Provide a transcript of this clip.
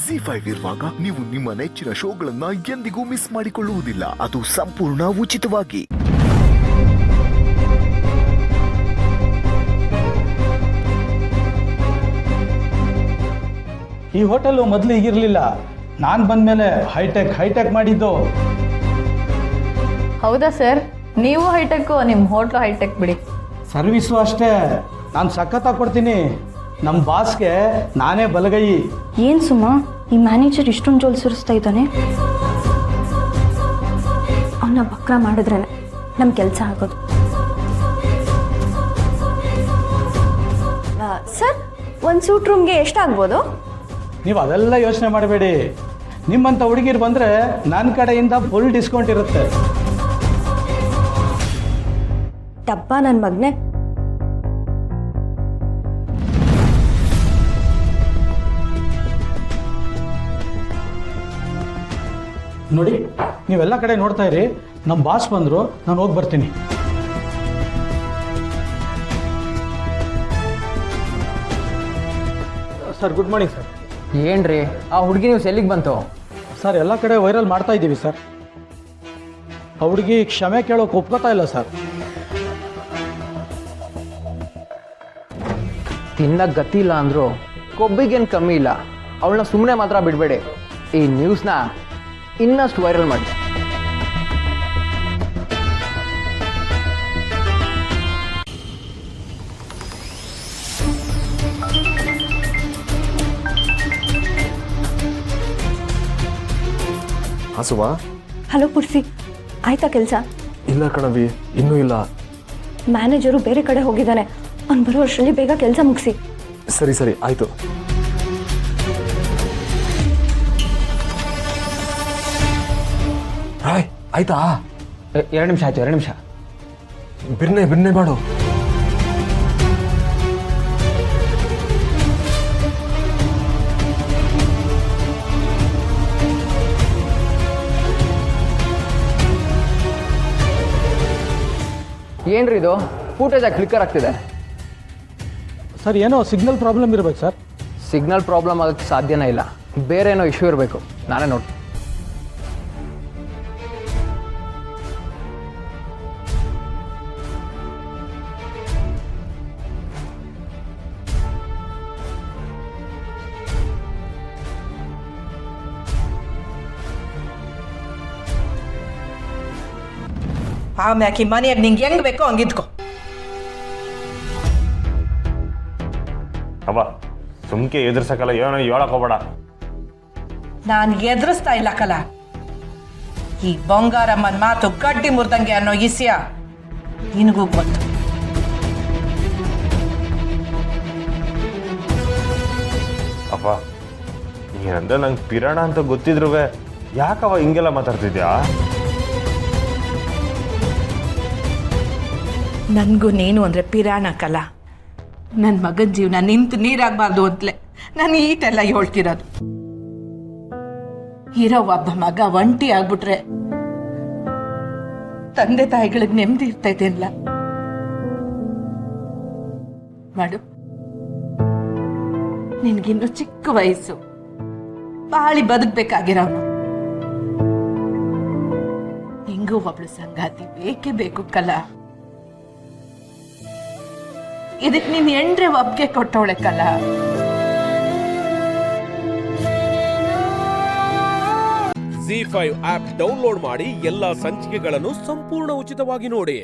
ಜಿ5 ಇರುವಾಗ ನೀವು ನಿಮ್ಮ ನೆಚ್ಚಿನ ಶೋಗಳನ್ನ ಎಂದಿಗೂ ಮಿಸ್ ಮಾಡಿಕೊಳ್ಳುವುದಿಲ್ಲ. ಅದು ಸಂಪೂರ್ಣ ಉಚಿತವಾಗಿ. ಈ ಹೋಟೆಲ್ ಮೊದಲು ಈಗಿರಲಿಲ್ಲ. ನಾನು ಬಂದ್ಮೇಲೆ ಹೈಟೆಕ್ ಮಾಡಿದ್ದು. ಹೌದಾ ಸರ್? ನೀವು ಹೈಟೆಕ್, ನಿಮ್ಮ ಹೋಟ್ಲು ಹೈಟೆಕ್ ಬಿಡಿ. ಸರ್ವಿಸು ಅಷ್ಟೇ, ನಾನು ಸಖತ್ತಾಗಿ ಕೊಡ್ತೀನಿ. ನಮ್ಮ ಬಾಸ್ಗೆ ನಾನೇ ಬಲಗೈ. ಏನು ಸುಮಾ, ಈ ಮ್ಯಾನೇಜರ್ ಇಷ್ಟೊಂದು ಜೋಲ್ ಸುರಿಸ್ತಾ ಇದ್ದಾನೆ. ಅವನ್ನ ಬಕ್ರ ಮಾಡಿದ್ರೇ ನಮ್ಮ ಕೆಲಸ ಆಗೋದು. ಸರ್, ಒಂದು ಸೂಟ್ ರೂಮ್ಗೆ ಎಷ್ಟಾಗ್ಬೋದು? ನೀವು ಅದೆಲ್ಲ ಯೋಚನೆ ಮಾಡಬೇಡಿ. ನಿಮ್ಮಂಥ ಹುಡುಗಿರು ಬಂದರೆ ನನ್ನ ಕಡೆಯಿಂದ ಫುಲ್ ಡಿಸ್ಕೌಂಟ್ ಇರುತ್ತೆ. ಡಬ್ಬ ನನ್ನ ಮಗನೇ. ನೋಡಿ, ನೀವೆಲ್ಲ ಕಡೆ ನೋಡ್ತಾ ಇರಿ. ನಮ್ಮ ಬಾಸ್ ಬಂದರು, ನಾನು ಹೋಗಿ ಬರ್ತೀನಿ. Sir, good morning sir. ಏನ್ರಿ ಆ ಹುಡುಗಿ ನ್ಯೂಸ್ ಎಲ್ಲಿಗೆ ಬಂತು? ಸರ್, ಎಲ್ಲ ಕಡೆ ವೈರಲ್ ಮಾಡ್ತಾ ಇದ್ದೀವಿ ಸರ್. ಆ ಹುಡುಗಿ ಕ್ಷಮೆ ಕೇಳೋಕೆ ಒಪ್ಕೋತಾ ಇಲ್ಲ ಸರ್. ತಿನ್ನಕ್ಕೆ ಗತಿ ಇಲ್ಲ ಅಂದರು ಕೊಬ್ಬಿಗೇನು ಕಮ್ಮಿ ಇಲ್ಲ. ಅವಳನ್ನ ಸುಮ್ಮನೆ ಮಾತ್ರ ಬಿಡಬೇಡಿ. ಈ ನ್ಯೂಸ್ನ ಇನ್ನಷ್ಟು ವೈರಲ್ ಮಾಡಿ. ಹಸುವ? ಹಲೋ ಪುರ್ಸಿ, ಆಯ್ತಾ ಕೆಲಸ? ಇಲ್ಲ ಕಣವಿ, ಇನ್ನೂ ಇಲ್ಲ. ಮ್ಯಾನೇಜರು ಬೇರೆ ಕಡೆ ಹೋಗಿದ್ದಾನೆ. ಅವ್ನು ಬರೋ ವರ್ಷದಲ್ಲಿ ಬೇಗ ಕೆಲಸ ಮುಗಿಸಿ. ಸರಿ ಸರಿ ಆಯಿತು. ರಾಯ್, ಆಯ್ತಾ? 2 ನಿಮಿಷ ಆಯ್ತು, 2 ನಿಮಿಷ. ಬಿರ್ನೆ ಮಾಡು. ಏನ್ರಿ ಇದು ಫೂಟೇಜಾಗಿ ಕ್ಲಿಕ್ಕರ್ ಆಗ್ತಿದೆ? ಸರ್, ಏನೋ ಸಿಗ್ನಲ್ ಪ್ರಾಬ್ಲಮ್ ಇರ್ಬೇಕು ಸರ್. ಸಿಗ್ನಲ್ ಪ್ರಾಬ್ಲಮ್ ಆಗೋಕ್ಕೆ ಸಾಧ್ಯನೇ ಇಲ್ಲ. ಬೇರೆ ಏನೋ ಇಶ್ಯೂ ಇರಬೇಕು. ನಾನೇ ನೋಡಿ. ಆಮ್ಯಾಕೆ ಮನೆಯಾಗ ನಿಂಗೆ ಹೆಂಗ್ ಬೇಕೋ ಹಂಗಿದ್ಕೋ. ಅವ ಸುಮ್ಕೆ ಎದುರ್ಸಕ್ಕಲ್ಲ, ಏನೋ ಹೇಳಕ್ ಹೋಗ್ಬೇಡ. ನಾನು ಎದುರಿಸ್ತಾ ಇಲ್ಲ ಕಲ. ಈ ಬಂಗಾರಮ್ಮನ ಮಾತು ಗಡ್ಡಿ ಮುರ್ದಂಗೆ ಅನ್ನೋ ಇಸ್ಯ ನಿನಗೂ ಗೊತ್ತು. ಅಪ್ಪ, ಏನಂದ್ರೆ ನಂಗೆ ಪಿರಾಣ ಅಂತ ಗೊತ್ತಿದ್ರು ಯಾಕವ ಹಿಂಗೆಲ್ಲ ಮಾತಾಡ್ತಿದ್ಯಾ? ನನಗೂ ನೀನು ಅಂದರೆ ಪಿರಾಣ ಕಲ. ನನ್ನ ಮಗನ ಜೀವನ ನಿಂತು ನೀರಾಗಬಾರ್ದು ಅಂತಲೇ ನಾನು ಈಟೆಲ್ಲ ಹೇಳ್ತಿರೋದು. ಇರೋ ಒಬ್ಬ ಮಗ ಒಂಟಿ ಆಗ್ಬಿಟ್ರೆ ತಂದೆ ತಾಯಿಗಳಿಗೆ ನೆಮ್ಮದಿ ಇರ್ತೈತೆಲ್ಲ. ಮಾಡು, ನಿನ್ಗಿನ್ನು ಚಿಕ್ಕ ವಯಸ್ಸು, ಬಾಳಿ ಬದುಕಬೇಕಾಗಿರೋನು. ನಿಂಗೂ ಒಬ್ಳು ಸಂಗಾತಿ ಬೇಕೇ ಬೇಕು ಕಲ. ಇದಕ್ಕೆ ನೀನ್ ಎಂಡ್ರೆ ಒಪ್ಪಿಗೆ ಕೊಟ್ಟವಳೆ ಕಲ. ಜಿ5 ಆಪ್ ಡೌನ್ಲೋಡ್ ಮಾಡಿ ಎಲ್ಲಾ ಸಂಚಿಕೆಗಳನ್ನು ಸಂಪೂರ್ಣ ಉಚಿತವಾಗಿ ನೋಡಿ.